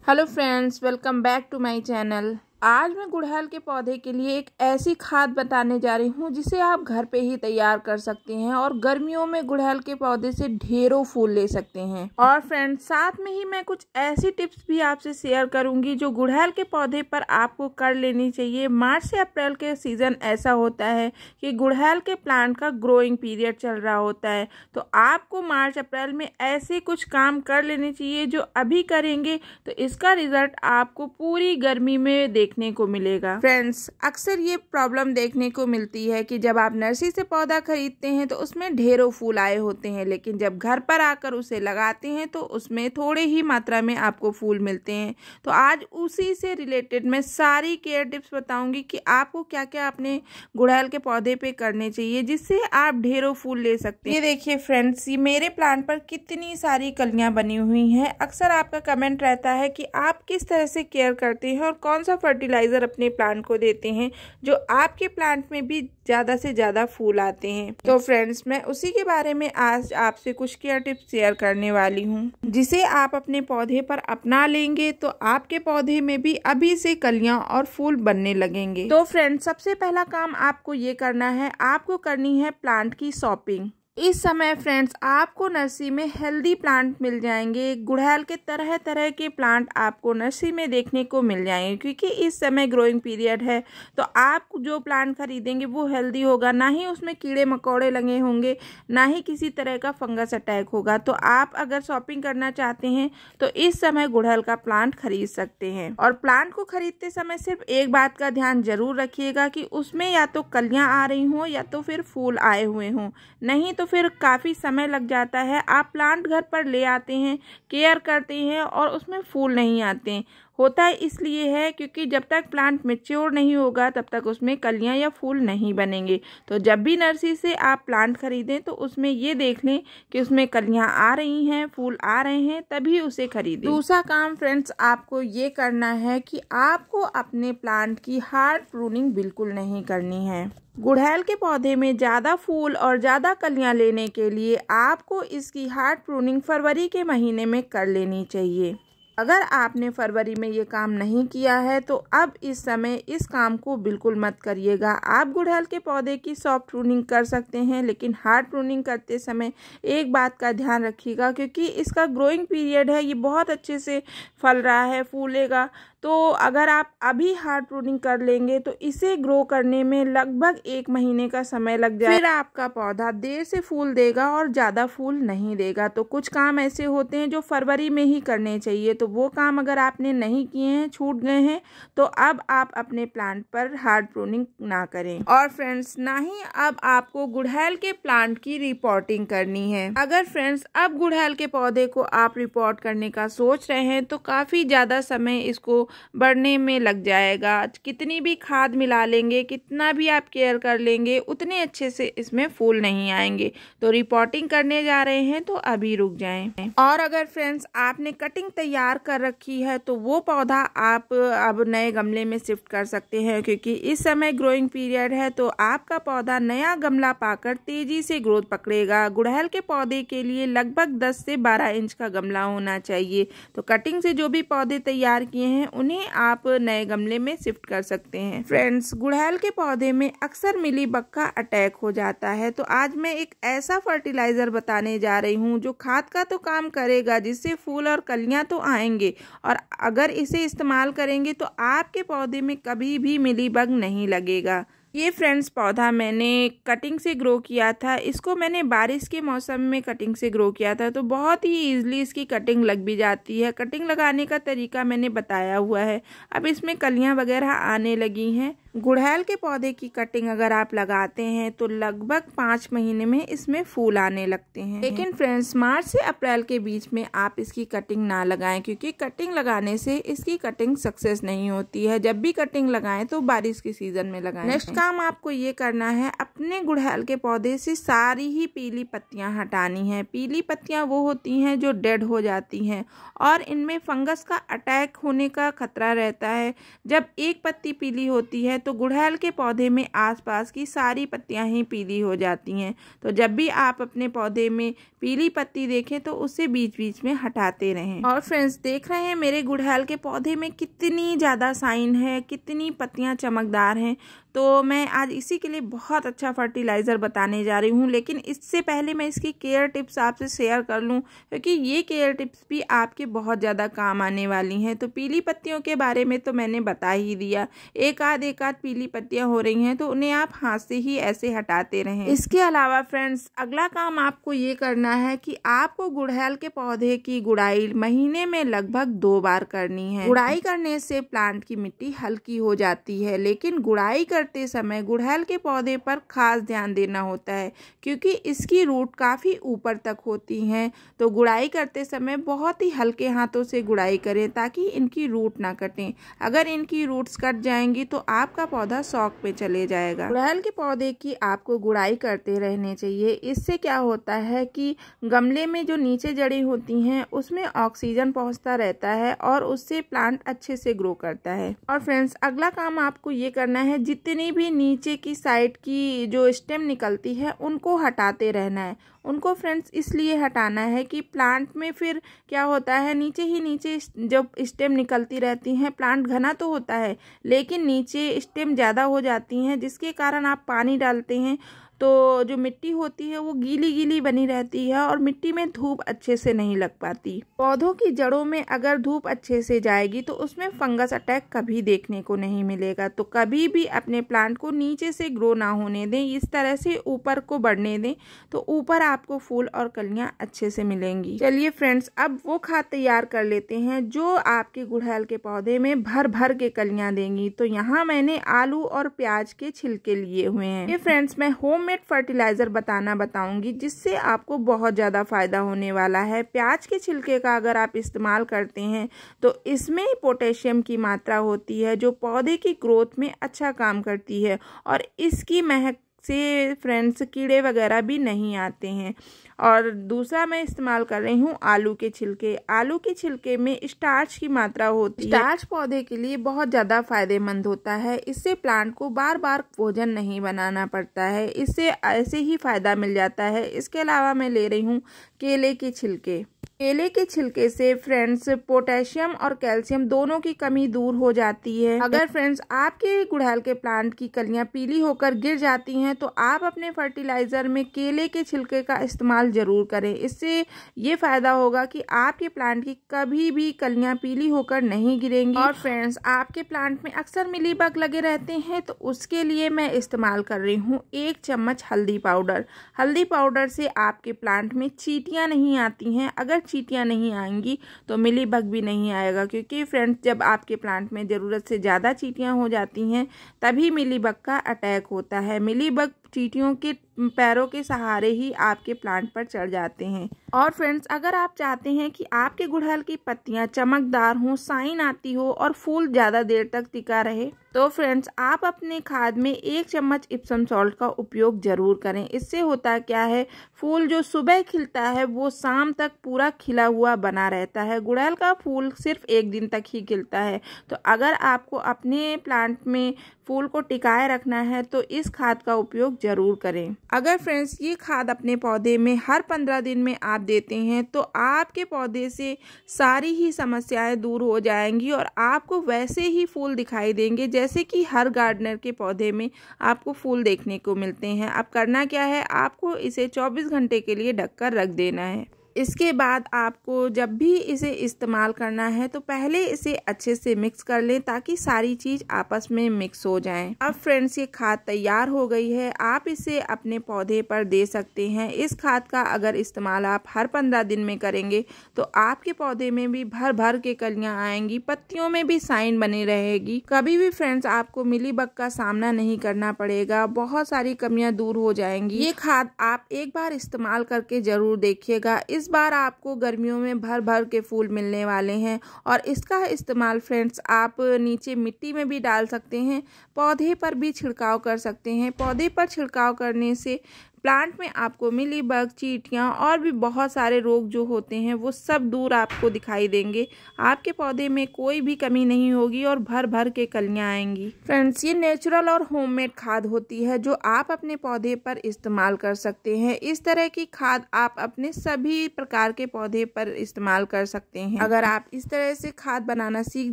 Hello friends, welcome back to my channel. आज मैं गुड़हल के पौधे के लिए एक ऐसी खाद बताने जा रही हूँ जिसे आप घर पे ही तैयार कर सकते हैं और गर्मियों में गुड़हल के पौधे से ढेरों फूल ले सकते हैं। और फ्रेंड्स, साथ में ही मैं कुछ ऐसी टिप्स भी आपसे शेयर करूंगी जो गुड़हल के पौधे पर आपको कर लेनी चाहिए। मार्च से अप्रैल के सीजन ऐसा होता है कि गुड़हल के प्लांट का ग्रोइंग पीरियड चल रहा होता है, तो आपको मार्च अप्रैल में ऐसे कुछ काम कर लेने चाहिए जो अभी करेंगे तो इसका रिजल्ट आपको पूरी गर्मी में देखने को मिलेगा। फ्रेंड्स, अक्सर ये प्रॉब्लम देखने को मिलती है कि जब आप नर्सरी से पौधा खरीदते हैं तो उसमें ढेरों फूल आए होते हैं, लेकिन जब घर पर आकर उसे लगाते हैं तो उसमें थोड़े ही मात्रा में आपको फूल मिलते हैं। तो आज उसी से रिलेटेड मैं सारी केयर टिप्स बताऊंगी कि आपको क्या क्या अपने गुड़हल के पौधे पे करने चाहिए जिससे आप ढेरों फूल ले सकते हैं। ये देखिए फ्रेंड्स, ये मेरे प्लांट पर कितनी सारी कलियां बनी हुई हैं। अक्सर आपका कमेंट रहता है कि आप किस तरह से केयर करते हैं और कौन सा फर्टिलाइजर अपने प्लांट को देते हैं जो आपके प्लांट में भी ज़्यादा से ज़्यादा फूल आते हैं। तो फ्रेंड्स, मैं उसी के बारे में आज आपसे कुछ केयर टिप्स शेयर करने वाली हूँ जिसे आप अपने पौधे पर अपना लेंगे तो आपके पौधे में भी अभी से कलियां और फूल बनने लगेंगे। तो फ्रेंड्स, सबसे पहला काम आपको ये करना है, आपको करनी है प्लांट की शॉपिंग। इस समय फ्रेंड्स, आपको नर्सरी में हेल्दी प्लांट मिल जाएंगे। गुड़हल के तरह तरह के प्लांट आपको नर्सरी में देखने को मिल जाएंगे क्योंकि इस समय ग्रोइंग पीरियड है। तो आप जो प्लांट खरीदेंगे वो हेल्दी होगा, ना ही उसमें कीड़े मकोड़े लगे होंगे, ना ही किसी तरह का फंगस अटैक होगा। तो आप अगर शॉपिंग करना चाहते हैं तो इस समय गुड़हल का प्लांट खरीद सकते हैं। और प्लांट को खरीदते समय सिर्फ एक बात का ध्यान जरूर रखिएगा कि उसमें या तो कलियां आ रही हों या तो फिर फूल आए हुए हों, नहीं तो फिर काफ़ी समय लग जाता है। आप प्लांट घर पर ले आते हैं, केयर करते हैं और उसमें फूल नहीं आते हैं। होता है इसलिए है क्योंकि जब तक प्लांट मैच्योर नहीं होगा तब तक उसमें कलियां या फूल नहीं बनेंगे। तो जब भी नर्सरी से आप प्लांट खरीदें तो उसमें ये देख लें कि उसमें कलियां आ रही हैं, फूल आ रहे हैं, तभी उसे खरीदें। दूसरा काम फ्रेंड्स, आपको ये करना है कि आपको अपने प्लांट की हार्ड प्रूनिंग बिल्कुल नहीं करनी है। गुड़हल के पौधे में ज़्यादा फूल और ज़्यादा कलियां लेने के लिए आपको इसकी हार्ड प्रूनिंग फरवरी के महीने में कर लेनी चाहिए। अगर आपने फरवरी में ये काम नहीं किया है तो अब इस समय इस काम को बिल्कुल मत करिएगा। आप गुड़हल के पौधे की सॉफ्ट प्रूनिंग कर सकते हैं, लेकिन हार्ड प्रूनिंग करते समय एक बात का ध्यान रखिएगा क्योंकि इसका ग्रोइंग पीरियड है, ये बहुत अच्छे से फल रहा है, फूलेगा। तो अगर आप अभी हार्ड प्रूनिंग कर लेंगे तो इसे ग्रो करने में लगभग 1 महीने का समय लग जाएगा। फिर आपका पौधा देर से फूल देगा और ज़्यादा फूल नहीं देगा। तो कुछ काम ऐसे होते हैं जो फरवरी में ही करने चाहिए, तो वो काम अगर आपने नहीं किए हैं, छूट गए हैं, तो अब आप अपने प्लांट पर हार्ड प्रूनिंग ना करें। और फ्रेंड्स, ना ही अब आपको गुड़हल के प्लांट की रिपोर्टिंग करनी है। अगर फ्रेंड्स अब गुड़हल के पौधे को आप रिपोर्ट करने का सोच रहे हैं तो काफ़ी ज़्यादा समय इसको बढ़ने में लग जाएगा। कितनी भी खाद मिला लेंगे, कितना भी आप केयर कर लेंगे, उतने अच्छे से इसमें फूल नहीं आएंगे। तो रिपोर्टिंग करने जा रहे हैं तो अभी रुक जाएं। और अगर फ्रेंड्स आपने कटिंग तैयार कर रखी है तो वो पौधा आप अब नए गमले में शिफ्ट कर सकते हैं क्योंकि इस समय ग्रोइंग पीरियड है। तो आपका पौधा नया गमला पाकर तेजी से ग्रोथ पकड़ेगा। गुड़हल के पौधे के लिए लगभग 10 से 12 इंच का गमला होना चाहिए। तो कटिंग से जो भी पौधे तैयार किए हैं उन्हें आप नए गमले में शिफ्ट कर सकते हैं। फ्रेंड्स, गुड़हल के पौधे में अक्सर मिलीबग का अटैक हो जाता है, तो आज मैं एक ऐसा फर्टिलाइजर बताने जा रही हूँ जो खाद का तो काम करेगा, जिससे फूल और कलियां तो आएंगे, और अगर इसे इस्तेमाल करेंगे तो आपके पौधे में कभी भी मिलीबग नहीं लगेगा। ये फ्रेंड्स पौधा मैंने कटिंग से ग्रो किया था। इसको मैंने बारिश के मौसम में कटिंग से ग्रो किया था, तो बहुत ही ईजिली इसकी कटिंग लग भी जाती है। कटिंग लगाने का तरीका मैंने बताया हुआ है। अब इसमें कलियां वगैरह आने लगी हैं। गुड़हल के पौधे की कटिंग अगर आप लगाते हैं तो लगभग 5 महीने में इसमें फूल आने लगते हैं। लेकिन फ्रेंड्स, मार्च से अप्रैल के बीच में आप इसकी कटिंग ना लगाएं क्योंकि कटिंग लगाने से इसकी कटिंग सक्सेस नहीं होती है। जब भी कटिंग लगाएं तो बारिश के सीजन में लगाएं। नेक्स्ट काम आपको ये करना है, अपने गुड़हल के पौधे से सारी ही पीली पत्तियां हटानी है। पीली पत्तियां वो होती हैं जो डेड हो जाती हैं और इनमें फंगस का अटैक होने का खतरा रहता है। जब एक पत्ती पीली होती है तो गुड़हल के पौधे में आसपास की सारी पत्तियां ही पीली हो जाती हैं। तो जब भी आप अपने पौधे में पीली पत्ती देखें तो उसे बीच बीच में हटाते रहें। और फ्रेंड्स, देख रहे हैं मेरे गुड़हल के पौधे में कितनी ज़्यादा शाइन है, कितनी पत्तियां चमकदार हैं। तो मैं आज इसी के लिए बहुत अच्छा फर्टिलाइज़र बताने जा रही हूँ, लेकिन इससे पहले मैं इसकी केयर टिप्स आपसे शेयर कर लूँ, क्योंकि ये केयर टिप्स भी आपके बहुत ज़्यादा काम आने वाली हैं। तो पीली पत्तियों के बारे में तो मैंने बता ही दिया। एक आध पीली पत्तियां हो रही हैं तो उन्हें आप हाथ से ही ऐसे हटाते रहें। इसके अलावा फ्रेंड्स, अगला काम आपको ये करना है कि आपको गुड़हल के पौधे की गुड़ाई महीने में लगभग 2 बार करनी है। गुड़ाई करने से प्लांट की मिट्टी हल्की हो जाती है, लेकिन गुड़ाई करते समय गुड़हल के पौधे पर खास ध्यान देना होता है, क्योंकि इसकी रूट काफी ऊपर तक होती हैं। तो गुड़ाई करते समय बहुत ही हल्के हाथों से गुड़ाई करें ताकि इनकी रूट ना कटें। अगर इनकी रूट्स कट जाएंगी तो आपका पौधा शॉक पे चले जाएगा। गुड़हल के पौधे की आपको गुड़ाई करते रहने चाहिए। इससे क्या होता है कि गमले में जो नीचे जड़ी होती हैं उसमें ऑक्सीजन पहुंचता रहता है और उससे प्लांट अच्छे से ग्रो करता है। और फ्रेंड्स, अगला काम आपको ये करना है, जितनी भी नीचे की साइड की जो स्टेम निकलती है उनको हटाते रहना है। उनको फ्रेंड्स इसलिए हटाना है कि प्लांट में फिर क्या होता है, नीचे ही नीचे जब स्टेम निकलती रहती हैं, प्लांट घना तो होता है लेकिन नीचे स्टेम ज़्यादा हो जाती हैं, जिसके कारण आप पानी डालते हैं तो जो मिट्टी होती है वो गीली गीली बनी रहती है और मिट्टी में धूप अच्छे से नहीं लग पाती। पौधों की जड़ों में अगर धूप अच्छे से जाएगी तो उसमें फंगस अटैक कभी देखने को नहीं मिलेगा। तो कभी भी अपने प्लांट को नीचे से ग्रो ना होने दें, इस तरह से ऊपर को बढ़ने दें, तो ऊपर आपको फूल और कलियां अच्छे से मिलेंगी। चलिए फ्रेंड्स, अब वो खाद तैयार कर लेते हैं जो आपके गुड़हल के पौधे में भर भर के कलियां देंगी। तो यहाँ मैंने आलू और प्याज के छिलके लिए हुए हैं। ये फ्रेंड्स, मैं होममेड फर्टिलाइजर बताऊंगी जिससे आपको बहुत ज्यादा फायदा होने वाला है। प्याज के छिलके का अगर आप इस्तेमाल करते हैं तो इसमें पोटेशियम की मात्रा होती है जो पौधे की ग्रोथ में अच्छा काम करती है और इसकी महक से फ्रेंड्स कीड़े वगैरह भी नहीं आते हैं। और दूसरा मैं इस्तेमाल कर रही हूँ आलू के छिलके। आलू के छिलके में स्टार्च की मात्रा होती है। स्टार्च पौधे के लिए बहुत ज़्यादा फायदेमंद होता है। इससे प्लांट को बार बार भोजन नहीं बनाना पड़ता है, इससे ऐसे ही फायदा मिल जाता है। इसके अलावा मैं ले रही हूँ केले के छिलके। केले के छिलके से फ्रेंड्स पोटेशियम और कैल्शियम दोनों की कमी दूर हो जाती है। अगर फ्रेंड्स आपके गुड़हल के प्लांट की कलियां पीली होकर गिर जाती हैं तो आप अपने फर्टिलाइजर में केले के छिलके का इस्तेमाल जरूर करें। इससे ये फायदा होगा कि आपके प्लांट की कभी भी कलियां पीली होकर नहीं गिरेंगी। और फ्रेंड्स, आपके प्लांट में अक्सर मिलीबग लगे रहते हैं तो उसके लिए मैं इस्तेमाल कर रही हूँ 1 चम्मच हल्दी पाउडर। हल्दी पाउडर से आपके प्लांट में चींटियां नहीं आती हैं। अगर चींटियां नहीं आएंगी तो मिलीबग भी नहीं आएगा, क्योंकि फ्रेंड्स जब आपके प्लांट में ज़रूरत से ज़्यादा चींटियां हो जाती हैं तभी मिलीबग का अटैक होता है। मिलीबग चींटियों के पैरों के सहारे ही आपके प्लांट पर चढ़ जाते हैं। और फ्रेंड्स, अगर आप चाहते हैं कि आपके गुड़हल की पत्तियां चमकदार हों, शाइन आती हो और फूल ज़्यादा देर तक टिका रहे, तो फ्रेंड्स आप अपने खाद में 1 चम्मच इप्सम सॉल्ट का उपयोग जरूर करें। इससे होता क्या है, फूल जो सुबह खिलता है वो शाम तक पूरा खिला हुआ बना रहता है। गुड़हल का फूल सिर्फ 1 दिन तक ही खिलता है। तो अगर आपको अपने प्लांट में फूल को टिकाए रखना है तो इस खाद का उपयोग जरूर करें। अगर फ्रेंड्स ये खाद अपने पौधे में हर 15 दिन में आप देते हैं तो आपके पौधे से सारी ही समस्याएं दूर हो जाएंगी और आपको वैसे ही फूल दिखाई देंगे जैसे कि हर गार्डनर के पौधे में आपको फूल देखने को मिलते हैं। अब करना क्या है, आपको इसे 24 घंटे के लिए ढककर रख देना है। इसके बाद आपको जब भी इसे इस्तेमाल करना है तो पहले इसे अच्छे से मिक्स कर लें ताकि सारी चीज़ आपस में मिक्स हो जाएं। अब फ्रेंड्स ये खाद तैयार हो गई है, आप इसे अपने पौधे पर दे सकते हैं। इस खाद का अगर इस्तेमाल आप हर 15 दिन में करेंगे तो आपके पौधे में भी भर भर के कलियां आएंगी, पत्तियों में भी शाइन बनी रहेगी। कभी भी फ्रेंड्स आपको मिलीबग का सामना नहीं करना पड़ेगा, बहुत सारी कमियां दूर हो जाएंगी। ये खाद आप एक बार इस्तेमाल करके जरूर देखिएगा। इस बार आपको गर्मियों में भर भर के फूल मिलने वाले हैं और इसका इस्तेमाल फ्रेंड्स आप नीचे मिट्टी में भी डाल सकते हैं, पौधे पर भी छिड़काव कर सकते हैं। पौधे पर छिड़काव करने से प्लांट में आपको मिली बग, चींटियाँ और भी बहुत सारे रोग जो होते हैं वो सब दूर आपको दिखाई देंगे। आपके पौधे में कोई भी कमी नहीं होगी और भर भर के कलियाँ आएंगी। फ्रेंड्स, ये नेचुरल और होममेड खाद होती है जो आप अपने पौधे पर इस्तेमाल कर सकते हैं। इस तरह की खाद आप अपने सभी प्रकार के पौधे पर इस्तेमाल कर सकते हैं। अगर आप इस तरह से खाद बनाना सीख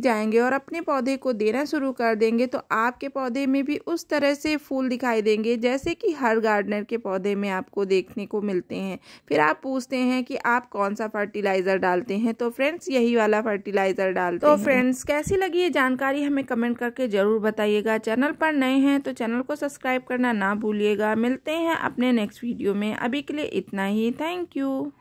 जाएंगे और अपने पौधे को देना शुरू कर देंगे तो आपके पौधे में भी उस तरह से फूल दिखाई देंगे जैसे कि हर गार्डनर के पौधे में आपको देखने को मिलते हैं। फिर आप पूछते हैं कि आप कौन सा फर्टिलाइजर डालते हैं, तो फ्रेंड्स यही वाला फर्टिलाइजर डालते हैं। तो फ्रेंड्स, कैसी लगी ये जानकारी हमें कमेंट करके जरूर बताइएगा। चैनल पर नए हैं तो चैनल को सब्सक्राइब करना ना भूलिएगा। मिलते हैं अपने नेक्स्ट वीडियो में। अभी के लिए इतना ही। Thank you.